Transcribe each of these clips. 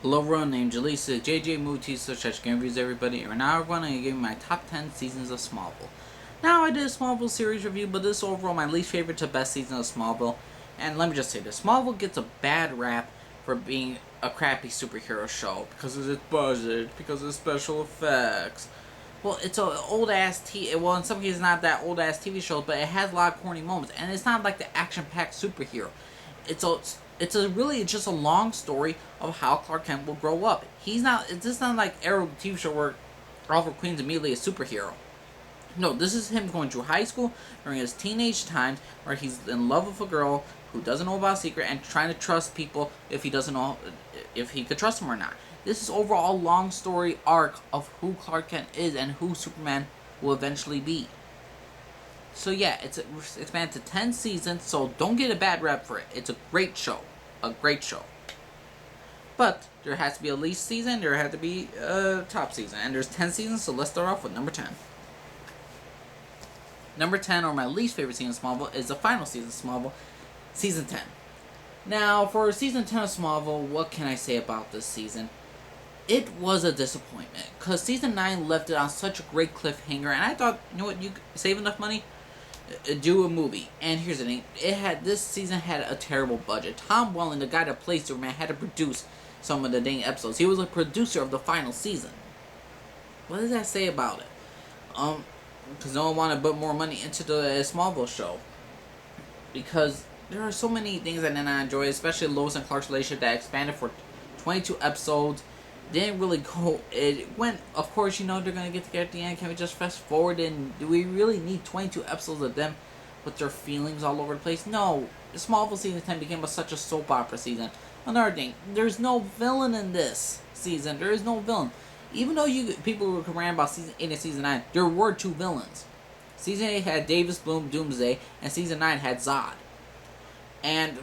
Hello everyone, named Jaleesa, JJ Mooty, such as game reviews everybody, and now I'm going to give you my top 10 seasons of Smallville. Now I did a Smallville series review, but this is overall my least favorite to best season of Smallville, and let me just say this, Smallville gets a bad rap for being a crappy superhero show, because of its budget, because of its special effects. Well, it's an old-ass well in some cases not that old-ass TV show, but it has a lot of corny moments, and it's not like the action-packed superhero. It's really just a long story of how Clark Kent will grow up. It's just not like Arrow the TV show where Alfred Queen's immediately a superhero. No, this is him going through high school during his teenage times where he's in love with a girl who doesn't know about a secret and trying to trust people if he doesn't know if he could trust them or not. This is overall a long story arc of who Clark Kent is and who Superman will eventually be. So yeah, it's expanded to 10 seasons, so don't get a bad rep for it. It's a great show. A great show. But there has to be a least season, there has to be a top season. And there's 10 seasons, so let's start off with number 10. Number 10, or my least favorite season of Smallville, is the final season of Smallville, Season 10. Now, for Season 10 of Smallville, what can I say about this season? It was a disappointment, because Season 9 left it on such a great cliffhanger, and I thought, you know what, you save enough money? Do a movie. And here's the thing, this season had a terrible budget. Tom Welling, the guy that plays Superman, had to produce some of the dang episodes. He was a producer of the final season. What does that say about it? Because no one wanted to put more money into the Smallville show. Because there are so many things I did not enjoy, especially Lois and Clark's relationship that expanded for 22 episodes. Didn't really go. It went, of course, you know they're gonna get together at the end. Can we just fast forward? And do we really need 22 episodes of them with their feelings all over the place? No. Smallville season 10 became such a soap opera season. Another thing, there's no villain in this season. There is no villain. Even though people were complaining about season 8 and season 9, there were two villains. Season 8 had Davis Bloom, Doomsday, and season 9 had Zod. And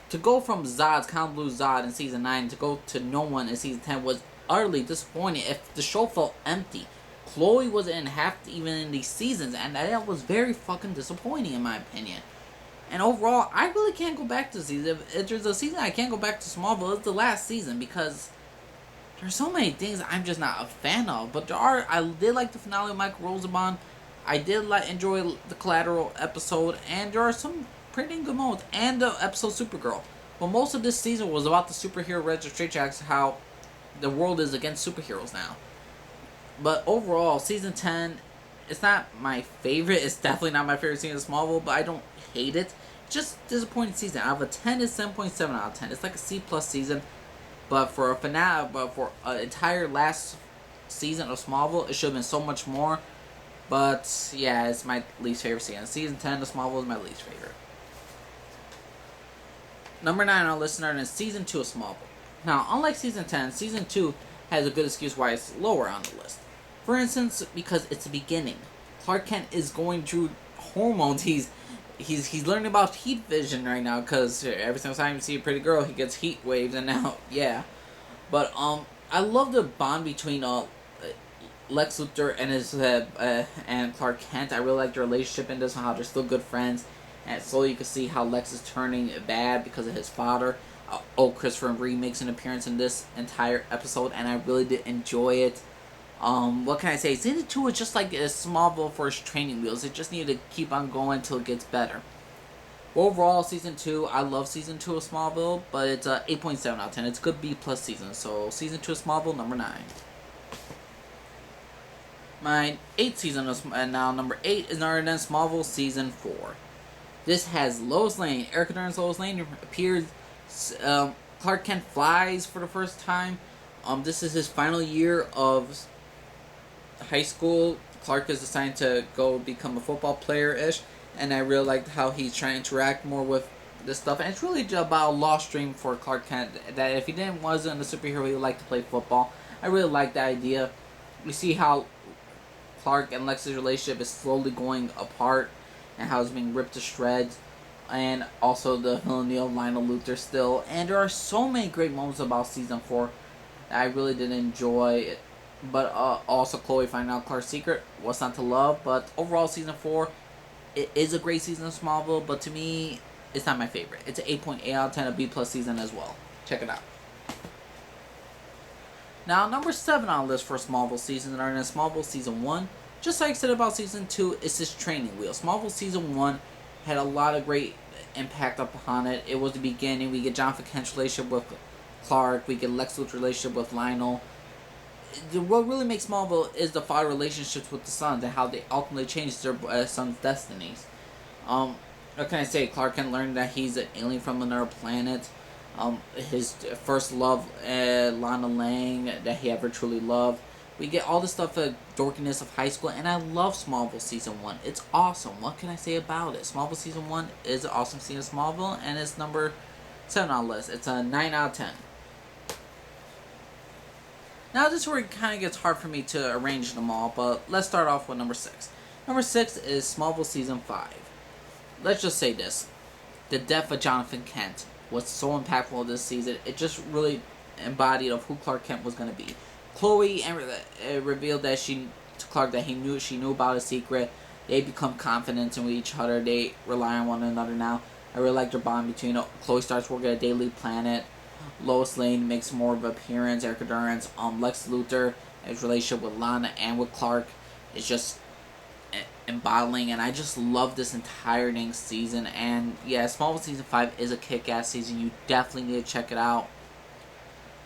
to go from Zod's Count Blue Zod in season 9 to go to no one in season 10 was utterly disappointing. If the show felt empty, Chloe wasn't in half even in these seasons, and that was very fucking disappointing in my opinion. And overall, I really can't go back to season. If there's a season I can't go back to Smallville, it's the last season because there's so many things I'm just not a fan of. But I did like the finale of Michael Rosenbaum. I did enjoy the Collateral episode, and there are some pretty good moments, and the episode Supergirl. But most of this season was about the Superhero Registration Act, how the world is against superheroes now. But overall, season 10, it's not my favorite. It's definitely not my favorite season of Smallville, but I don't hate it. Just disappointing season. Out of a 10, it's 7.7 out of 10. It's like a C+ season. But for a finale, for an entire last season of Smallville, it should have been so much more. But yeah, it's my least favorite season. Season 10 of Smallville is my least favorite. Number 9 on our list is Season 2 of Smallville. Now, unlike Season 10, Season 2 has a good excuse why it's lower on the list. For instance, because it's the beginning. Clark Kent is going through hormones. He's learning about heat vision right now, because every single time you see a pretty girl, he gets heat waves, and now, yeah. But, I love the bond between, Lex Luthor and and Clark Kent. I really like their relationship in this, and how they're still good friends. And slowly you can see how Lex is turning bad because of his father. Christopher Reeve makes an appearance in this entire episode, and I really did enjoy it. What can I say? Season 2 is just like a Smallville for its training wheels. It just needed to keep on going until it gets better. Overall, Season 2, I love Season 2 of Smallville, but it's a 8.7 out of 10. It's a good B+ season. So, Season 2 of Smallville, number 9. My 8th season and now number 8 is none other than Smallville Season 4. This has Lois Lane. Erica Durden's Lois Lane appears. Clark Kent flies for the first time. This is his final year of high school. Clark is deciding to go become a football player-ish. And I really liked how he's trying to interact more with this stuff. And it's really about a lost dream for Clark Kent. That if he wasn't a superhero, he would like to play football. I really like that idea. We see how Clark and Lex's relationship is slowly going apart, and how it's being ripped to shreds, and also the villainy of Lionel Luthor still. And there are so many great moments about Season 4 that I really did enjoy. But also Chloe finding out Clark's secret, what's not to love. But overall, Season 4, it is a great season of Smallville, but to me, it's not my favorite. It's an 8.8 out of 10, a B+ season as well. Check it out. Now, number 7 on the list for Smallville season are in Smallville season 1. Just like I said about season 2, it's this training wheel. Smallville season 1 had a lot of great impact upon it. It was the beginning. We get Jonathan Kent's relationship with Clark. We get Lex Luthor's relationship with Lionel. What really makes Smallville is the father relationships with the sons and how they ultimately change their sons' destinies. What can I say? Clark Kent learned that he's an alien from another planet. His first love, Lana Lang, that he ever truly loved. We get all the stuff, dorkiness of high school, and I love Smallville season 1. It's awesome. What can I say about it? Smallville season 1 is an awesome season of Smallville, and it's number 7 on the list. It's a 9 out of 10. Now this is where it kind of gets hard for me to arrange them all, but let's start off with number 6. Number 6 is Smallville season 5. Let's just say this. The death of Jonathan Kent was so impactful this season. It just really embodied of who Clark Kent was going to be. Chloe revealed that she to Clark that she knew about his secret. They become confident in each other. They rely on one another now. I really like their bond between Chloe starts working at Daily Planet. Lois Lane makes more of an appearance. Erica Durance, Lex Luthor, his relationship with Lana and with Clark is just embodying, and I just love this entire dang season. And yeah, Smallville season 5 is a kick-ass season. You definitely need to check it out.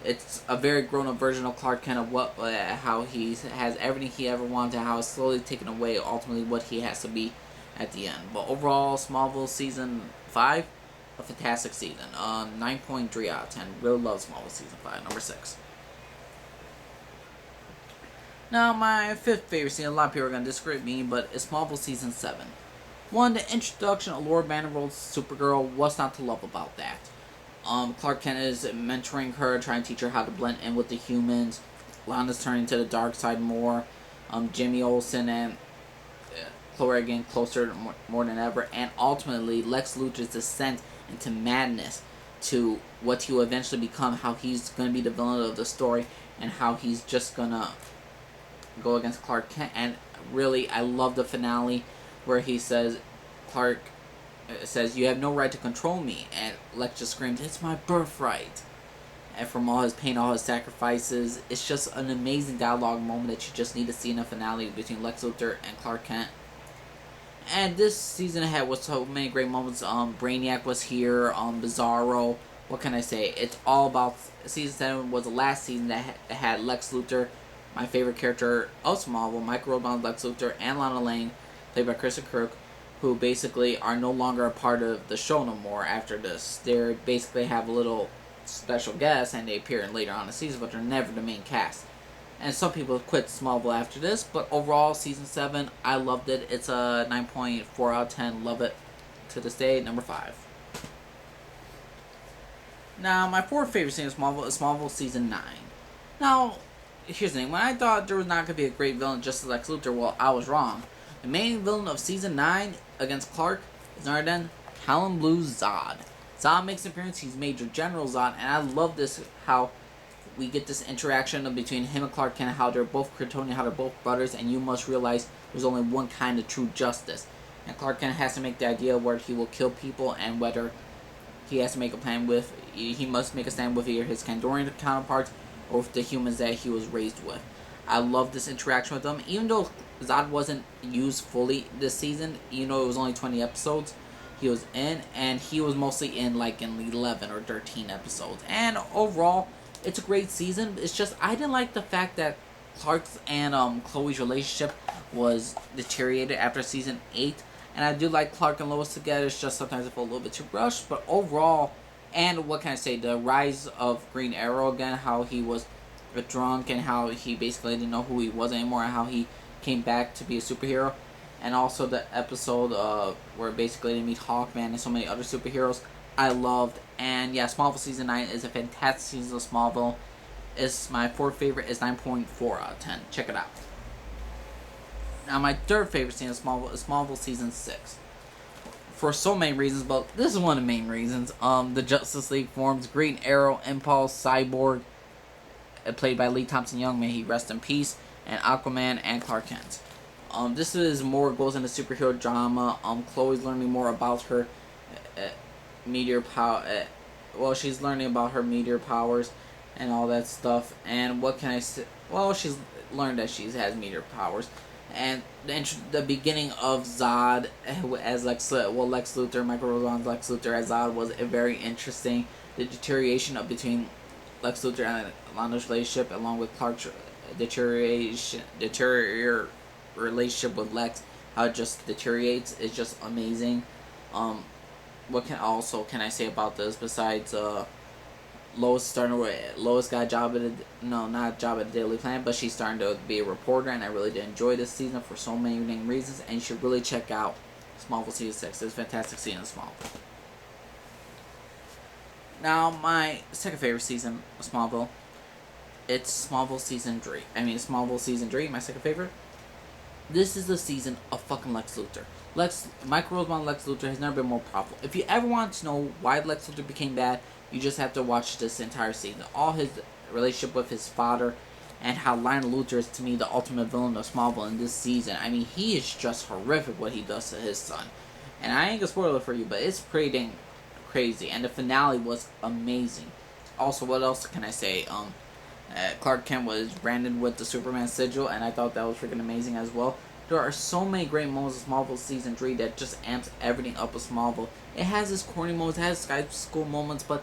It's a very grown-up version of Clark Kent, of how he has everything he ever wanted, how it's slowly taken away, ultimately what he has to be at the end. But overall, Smallville season 5, a fantastic season. 9.3 out of 10. Really love Smallville season 5. Number 6. Now, my 5th favorite season, a lot of people are going to disagree with me, but it's Smallville season 7. One, the introduction of Laura Vanderbilt's Supergirl. What's not to love about that? Clark Kent is mentoring her, trying to teach her how to blend in with the humans. Lana's turning to the dark side more. Jimmy Olsen and Chloe are getting closer more than ever. And ultimately, Lex Luthor's descent into madness to what he will eventually become, how he's going to be the villain of the story, and how he's just going to go against Clark Kent. And really, I love the finale where he says, Clark says, "You have no right to control me," and Lex just screams, "It's my birthright." And from all his pain, all his sacrifices, it's just an amazing dialogue moment that you just need to see in a finale between Lex Luthor and Clark Kent. And this season had was so many great moments. Brainiac was here. Bizarro. What can I say? It's all about season 7 was the last season that had Lex Luthor, my favorite character of Smallville, Michael Roban's Lex Luthor, and Lana Lang, played by Kristen Kirk, who basically are no longer a part of the show no more after this. They basically have a little special guest and they appear in later on in the season, but they're never the main cast. And some people quit Smallville after this, but overall, season 7, I loved it. It's a 9.4 out of 10. Love it to this day. Number 5. Now, my 4th favorite season of Smallville is Smallville season 9. Now, here's the thing. When I thought there was not going to be a great villain just as Lex Luthor, well, I was wrong. The main villain of season 9 against Clark is none other than Howlin' Blue Zod. Zod makes an appearance. He's Major General Zod, and I love this, how we get this interaction between him and Clark Kent, how they're both Kryptonian, how they're both brothers, and you must realize there's only one kind of true justice. And Clark Kent has to make the idea where he will kill people, and whether he has to make a plan with, he must make a stand with either his Kandorian counterparts or with the humans that he was raised with. I love this interaction with them, even though Zod wasn't used fully this season, even though it was only 20 episodes he was in, and he was mostly in 11 or 13 episodes. And overall, it's a great season. It's just, I didn't like the fact that Clark's and Chloe's relationship was deteriorated after season 8. And I do like Clark and Lois together. It's just sometimes I feel a little bit too rushed. But overall, and what can I say, the rise of Green Arrow again, how he was drunk and how he basically didn't know who he was anymore, and how he came back to be a superhero. And also the episode where basically they meet Hawkman and so many other superheroes, I loved. And yeah, Smallville season 9 is a fantastic season of Smallville. It's my 4th favorite, is 9.4 out of 10. Check it out. Now my 3rd favorite season of Smallville is Smallville season 6. For so many reasons, but this is one of the main reasons. The Justice League forms: Green Arrow, Impulse, Cyborg, played by Lee Thompson Young, may he rest in peace, and Aquaman and Clark Kent. This is more goes into superhero drama. Chloe's learning more about her meteor power. She's learning about her meteor powers, and all that stuff. And what can I say? Well, she's learned that she has meteor powers, and the beginning of Zod as Lex Luthor, Michael Rosenbaum's Lex Luthor as Zod was very interesting. The deterioration of between Lex Luthor and Lana's relationship, along with Clark's deterior relationship with Lex, how it just deteriorates, is just amazing. Um, what can I say about this besides Lois got a job at not a job at the Daily Planet, but she's starting to be a reporter, and I really did enjoy this season for so many reasons, and you should really check out Smallville Season 6. It's a fantastic season of Smallville. Now, my second favorite season of Smallville, it's Smallville Season 3. Smallville Season 3, my second favorite. This is the season of fucking Lex Luthor. Michael Rosenbaum Lex Luthor has never been more powerful. If you ever want to know why Lex Luthor became bad, you just have to watch this entire season. All his relationship with his father, and how Lionel Luthor is, to me, the ultimate villain of Smallville in this season. He is just horrific what he does to his son. And I ain't gonna spoil it for you, but it's pretty dang crazy. And the finale was amazing. Also, what else can I say? Clark Kent was branded with the Superman sigil, and I thought that was freaking amazing as well. There are so many great moments of Smallville Season 3 that just amps everything up with Smallville. It has its corny moments, it has Sky School moments, but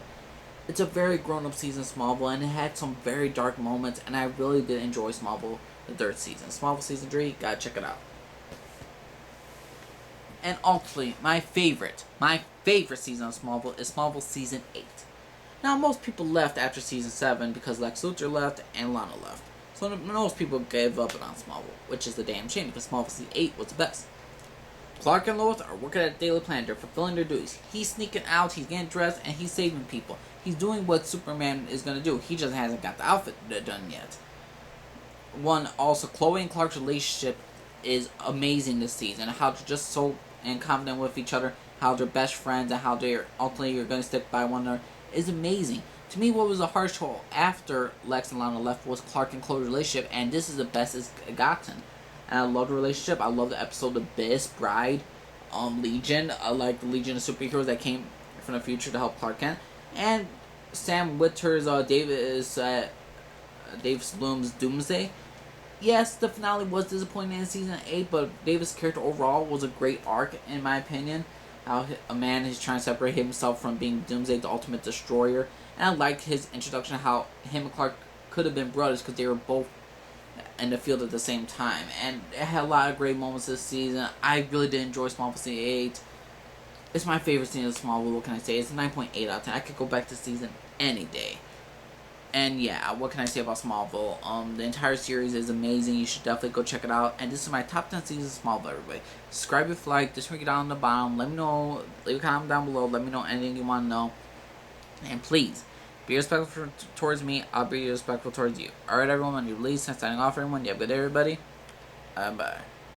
it's a very grown-up season of Smallville, and it had some very dark moments, and I really did enjoy Smallville the third season. Smallville Season 3, gotta check it out. And ultimately, my favorite season of Smallville is Smallville Season 8. Now, most people left after Season 7 because Lex Luthor left and Lana left. So most people gave up on Smallville, which is a damn shame because Smallville Season 8 was the best. Clark and Lois are working at the Daily Planet. They're fulfilling their duties. He's sneaking out, he's getting dressed, and he's saving people. He's doing what Superman is going to do. He just hasn't got the outfit done yet. Also, Chloe and Clark's relationship is amazing this season. How they're just so and confident with each other, how they're best friends, and how they're ultimately going to stick by one another is amazing. To me, what was a harsh toll after Lex and Lana left was Clark and Chloe's relationship, and this is the best it's gotten. And I love the relationship. I love the episode of Abyss, Bride, Legion. I like the Legion of Superheroes that came from the future to help Clark Kent. And Sam Witwer's Davis Bloom's Doomsday. Yes, the finale was disappointing in Season 8, but Davis' character overall was a great arc, in my opinion. How a man is trying to separate himself from being Doomsday, the ultimate destroyer. And I liked his introduction, how him and Clark could have been brothers because they were both in the field at the same time. And it had a lot of great moments this season. I really did enjoy Smallville Season 8. It's my favorite season of Smallville, what can I say? It's a 9.8 out of 10. I could go back to season any day. And yeah, what can I say about Smallville? The entire series is amazing. You should definitely go check it out. And this is my top 10 seasons of Smallville, everybody. Subscribe if you like. Just link it down on the bottom. Let me know. Leave a comment down below. Let me know anything you want to know. And please, be respectful towards me. I'll be respectful towards you. Alright, everyone. You're Lee. Signing off, everyone. You have a good day, everybody. Bye.